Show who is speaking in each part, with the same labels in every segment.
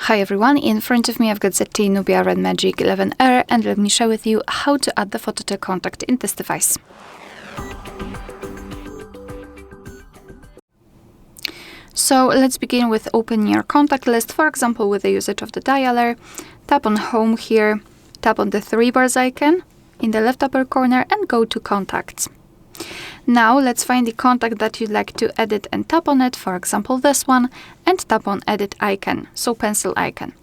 Speaker 1: Hi everyone, in front of me I've got ZTE Nubia RedMagic 11R, and let me share with you how to add the photo to contact in this device. So let's begin with opening your contact list, for example with the usage of the dialer. Tap on Home here, tap on the three bars icon in the left upper corner and go to Contacts. Now let's find the contact that you'd like to edit and tap on it, for example this one, and tap on Edit icon, so pencil icon.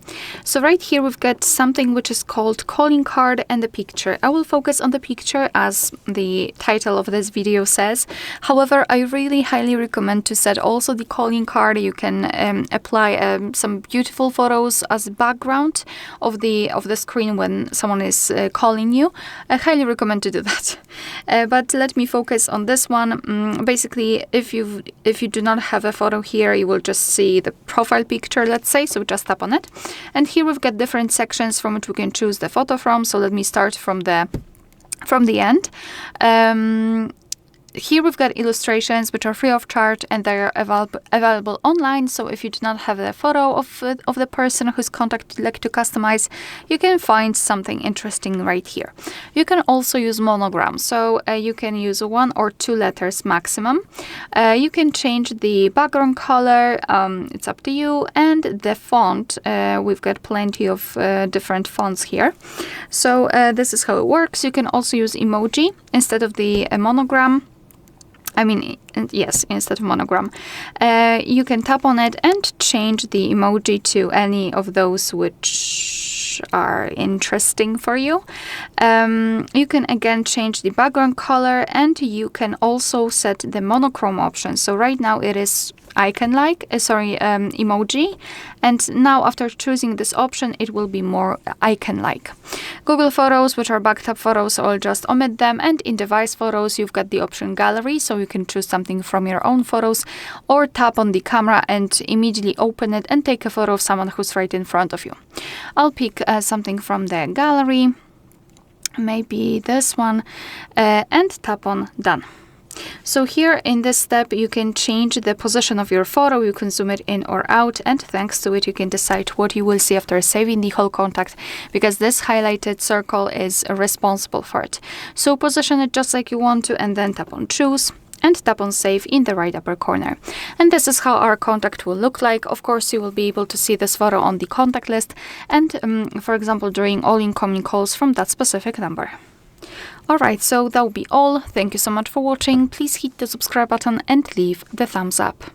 Speaker 1: So right here we've got something which is called calling card and the picture. I will focus on the picture as the title of this video says. However, I really highly recommend to set also the calling card. You can apply some beautiful photos as background of the screen when someone is calling you. I highly recommend to do that. But let me focus on this one. Basically, if you do not have a photo here, you will just see the profile picture, let's say, so just tap on it. And here we've got different sections from which we can choose the photo from. So let me start from the end. Here we've got illustrations which are free of charge and they are available online. So if you do not have a photo of the person whose contact you'd like to customize, you can find something interesting right here. You can also use monogram. So you can use 1 or 2 letters maximum. You can change the background color. It's up to you. And the font, we've got plenty of different fonts here. So this is how it works. You can also use emoji instead of the monogram. Yes, instead of monogram. You can tap on it and change the emoji to any of those which are interesting for you. You can again change the background color, and you can also set the monochrome option. So right now it is emoji, and now after choosing this option it will be more icon-like. Google Photos, which are backed up photos, I'll just omit them, and in device photos you've got the option gallery, so you can choose something from your own photos or tap on the camera and immediately open it and take a photo of someone who's right in front of you. I'll pick something from the gallery, maybe this one, and tap on Done. So here in this step you can change the position of your photo, you can zoom it in or out, and thanks to it you can decide what you will see after saving the whole contact, because this highlighted circle is responsible for it. So position it just like you want to, and then tap on Choose and tap on Save in the right upper corner. And this is how our contact will look like. Of course, you will be able to see this photo on the contact list and, for example, during all incoming calls from that specific number. Alright, so that will be all. Thank you so much for watching. Please hit the subscribe button and leave the thumbs up.